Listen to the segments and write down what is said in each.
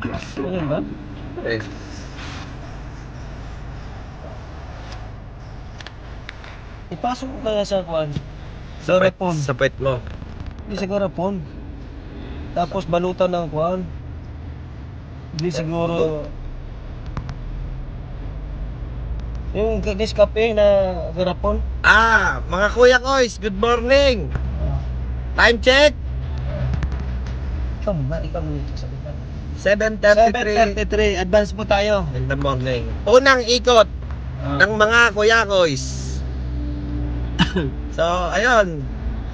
Ano ba? Eh. Ipasok mo kaya sa kuan. Sa repon. Sa pet mo. Hindi siguro repon. Tapos balutan ng kuan. Hindi siguro yung Nescafe na garapon. Mga kuya koys, good morning. Time check. Ikaw mo ito sa bitan. 7:33 7:33, advance po tayo. in the morning. Unang ikot ng mga kuya koys. So, ayun.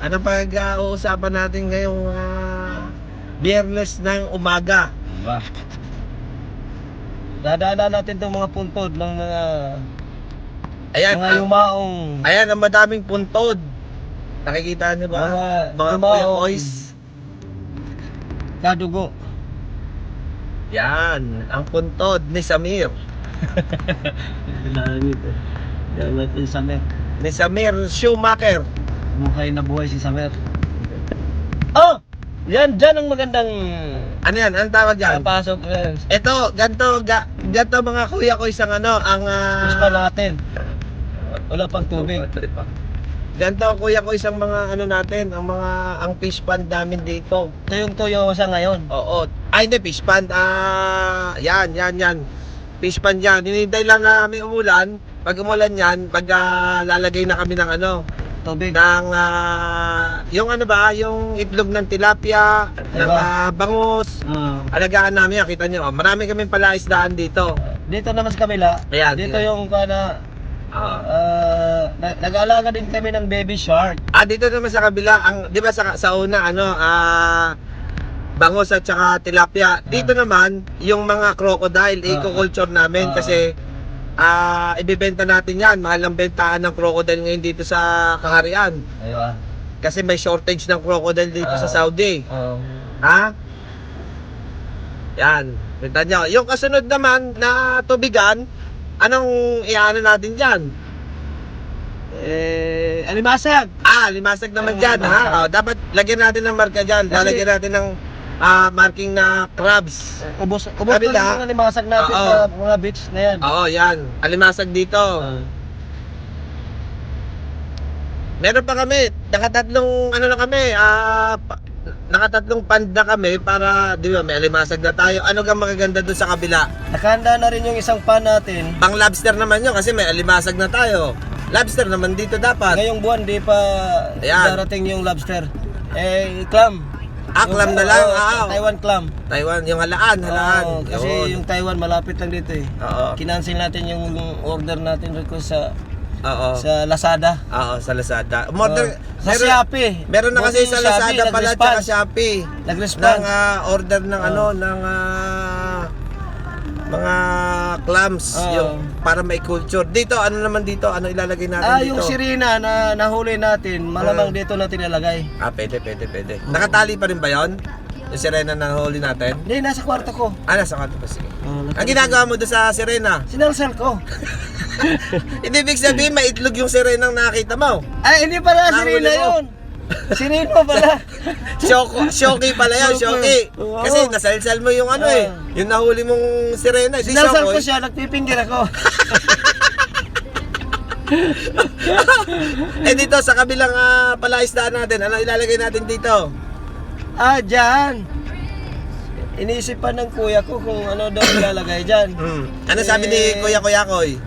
Ano pag-uusapan natin ngayong Biyernes ng umaga? Diba? Dadaanan natin itong mga puntod ng Ayan. mga yumaong Ayan ang madaming puntod. Nakikita niyo ba? Mga kuya koys. kadugo. Yan, ang puntod ni Samir. Dapat si Samer. Ni Samir Schumacher. Buhay si Samer. Oh! Dyan ang magandang Ano yan? Anong tawag yan? pasok. Ito, ganto mga kuya ko isang ang Gusto natin. Wala pang tubig. ganto kuya ko isang mga natin, ang fish pond namin dito. Tuyong-tuyo sa ngayon. Oo. Ay, hindi fish pond. Yan. Fish pond yan. Hinihintay lang kami umulan. Pag umulan yan, lalagay na kami ng Tubig. ng yung yung itlog ng tilapia, ng bangus. Alagaan namin yan, kita nyo. Marami kaming palaisdaan dito. Dito naman sa kabila. Ayan, Dito ayan. yung nag-aalaga din kami ng baby shark. Dito naman sa kabila, di ba sa una, bangus at saka tilapia. Dito naman, yung mga crocodile, eco-culture namin kasi ibibenta natin yan. Mahal ang bentahan ng crocodile ngayon dito sa Kaharian. Ayun. Kasi may shortage ng crocodile dito sa Saudi. Yan. Benta nyo. Yung kasunod naman na tubigan, anong iano natin dyan? Alimasag. Limasag naman dyan, ha? Dapat lagyan natin ng marka dyan. Lalagyan natin ng marking na crabs. Ubos Kabila. na yung alimasag natin Oo. sa mga beach na yan. Oo, yan. Alimasag dito. Meron pa kami. Nakatatlong nakatatlong pand na kami para, di ba, may alimasag na tayo. Ano kang magaganda doon sa kabila? Nakahanda na rin yung isang pan natin. Pang lobster naman yun kasi may alimasag na tayo. Lobster naman dito dapat. Ngayong buwan di pa Ayan. darating yung lobster. Clam. Clam na lang. Taiwan clam. Taiwan, yung halaan. Oo, kasi Yun. yung Taiwan malapit lang dito eh. Oo. Kinancel natin yung order natin request Oo. sa Lazada. Oo, sa Lazada. Order, Sa Shopee. meron na kasi Buti sa yung Lazada Shopee, pala nag-response. at Shopee. Nag-response. Ng order ng ng mga clams yung para may culture. Dito ano naman dito? Ano ilalagay natin dito? Yung sirena na nahuli natin, malamang dito natin ilalagay. Pwede. Nakatali pa rin ba 'yon? Yung sirena na huli natin? Hindi, nasa kwarto ko. Nasa kanto pa sige. Ang ginagawa mo doon sa sirena? Sinalsal ko. Hindi ibig sabihin may itlog yung sirenang nakita mo. Hindi pala Nahuli sirena mo. yun. Sireno pala. Shoki pala yan, Shoki. Oo. Kasi nasalsal mo yung yung nahuli mong sirena. Di Sinalsal ko Shokoy. siya, nagpipindir ako. Dito sa kabilang palaisdaan natin, ano ilalagay natin dito? Dyan. Iniisip pa ng kuya ko kung ano daw ilalagay dyan. Ano sabi ni Kuya Koy?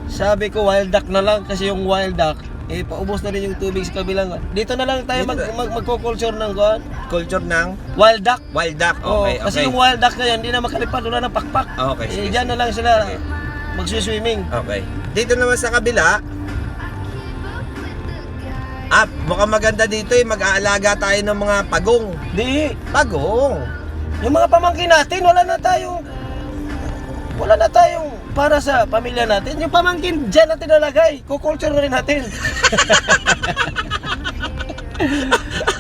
Sabi ko wild duck na lang kasi yung wild duck paubos na rin yung tubig sa kabilang. Dito na lang tayo magko-culture ng kuan. Culture ng Wild duck. wild duck. Okay, Kasi yung wild duck na yan, hindi na makalipad, wala ng pakpak. Okay, sige, Dyan na lang sila magsiswimming. Okay. Dito naman sa kabila, mukhang maganda dito mag-aalaga tayo ng mga pagong. Di, Pagong. yung mga pamangkin natin, wala na tayong para sa pamilya natin. Yung pamangkin dyan natin nalagay, kukulture na rin natin.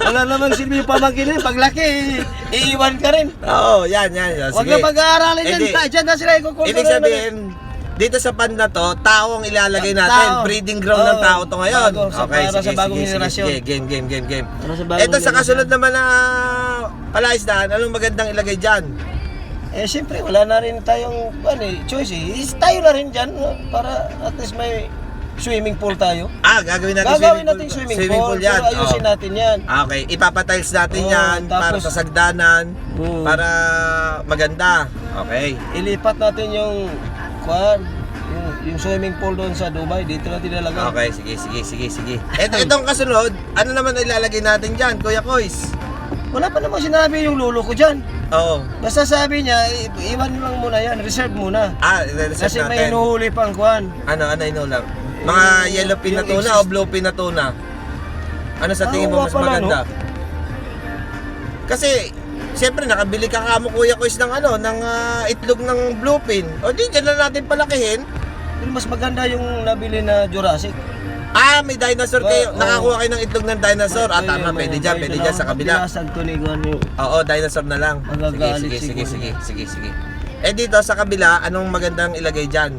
Wala naman silbi yung pamangkin rin. Paglaki, iiwan ka rin. Oo, yan. Huwag Sige. na pag-aaralin yan. Hindi. Dyan na sila kukulture Ibig sabihin, dito sa pan na to, tao ang ilalagay natin. Tao. Breeding ground ng tao to ngayon. Para sa bagong henerasyon. Sige. Game. Para sa bagong Ito sa henerasyon. kasunod naman na palaisdaan, anong magandang ilagay dyan? Eh siyempre wala na rin tayong choice eh. Tayo na rin dyan para at least may swimming pool tayo. Gagawin natin Gagawin natin swimming pool yan. pero ayusin natin yan. Okay, ipapatiles natin yan para tapos- sa sagdanan, para maganda. Okay. Ilipat natin yung yung swimming pool doon sa Dubai, dito na tinalagay. Okay, sige. Itong kasunod, ano naman ilalagay natin dyan, Kuya Kois? Wala pa namang sinabi yung lolo ko dyan. Oo. Basta sabi niya, iwan lang muna yan, reserve muna. I-reserve Kasi may natin. hinuhuli pang kuhan. Ano inulam? Mga yellow pin na yung tuna o blue pin na tuna? Ano sa tingin mo mas pala, maganda? Kasi, siyempre nakabili ka kamo Kuya Kois ng ng itlog ng blue pin. O di, dyan na natin palakihin. Pero mas maganda yung nabili na Jurassic. May dinosaur kayo. Oo. Nakakuha kayo ng itlog ng dinosaur. Tama, May pwede dyan sa kabila. Pinasag to ni Juan yung Oo, dinosaur na lang. Magagalit Sige. siguro. Dito sa kabila, anong magandang ilagay dyan?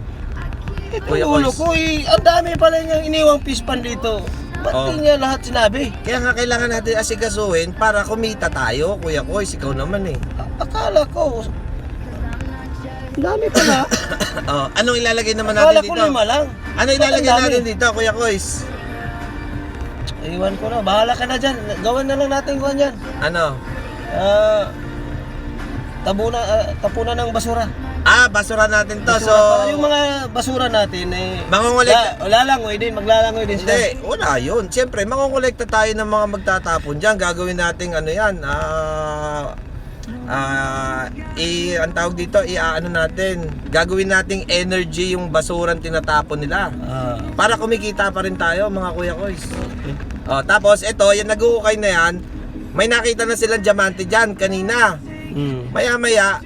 Ito Kuya ulo Kois. ko ang dami pala niyang iniwang pispan dito. Ba't di niya lahat sinabi? Kaya nga kailangan natin asikasuhin para kumita tayo, Kuya Kois. Ikaw naman eh. Akala ko, dami pala. Anong ilalagay naman Akala natin ko dito? 5 lang. Ano ilalagay Ba't ang dami? natin dito, Kuya Kois? Iwan ko na, bahala ka na dyan. Gawan na lang natin kuhan dyan. Ano? Tapunan ng basura. Basura natin to. Basura, para yung mga basura natin Mangungulekta. maglalangoy din sila. Hindi, wala yun. Siyempre, mangungulekta tayo ng mga magtatapon dyan. Gagawin natin ang tawag dito, natin. Gagawin nating energy yung basurang tinatapon nila. Para kumikita pa rin tayo, mga Kuya Kois. Okay. Tapos ito, yung nag-uukay na yan, may nakita na silang diamante dyan kanina. Maya-maya,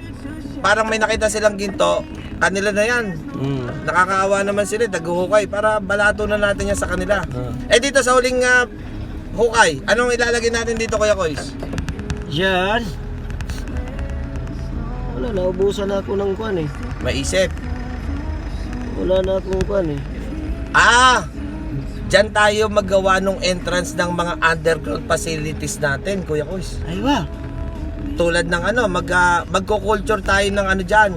parang may nakita silang ginto, kanila na yan. Nakakaawa naman sila, nag-uhukay para balato na natin yan sa kanila. Dito sa huling hukay, anong ilalagay natin dito, Kuya Kois? Yan. Wala, naubusan na ako ng kuhan eh. Maisip. Wala na akong kuhan eh. Diyan tayo maggawa ng entrance ng mga underground facilities natin, Kuya Kois. Ay ba? Tulad ng magko-culture tayo ng diyan.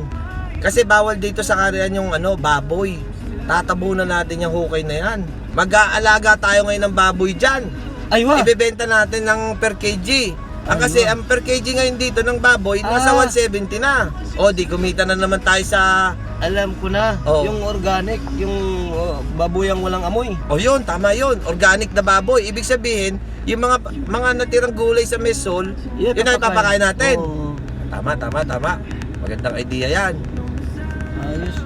Kasi bawal dito sa Karian yung baboy. Tatabunan natin yung hukay na yan. Mag-aalaga tayo ngayon ng baboy diyan. Ay ba? Ibebenta natin ng per kg. Kasi ang per kg ngayon dito ng baboy nasa 170 na. Di kumita na naman tayo sa... Alam ko na, yung organic, yung baboyang walang amoy. Yun, tama yun. Organic na baboy. Ibig sabihin, yung mga natirang gulay sa mesol, yun ang ipapakain natin. Oo. Tama. Magandang idea yan. Ayos.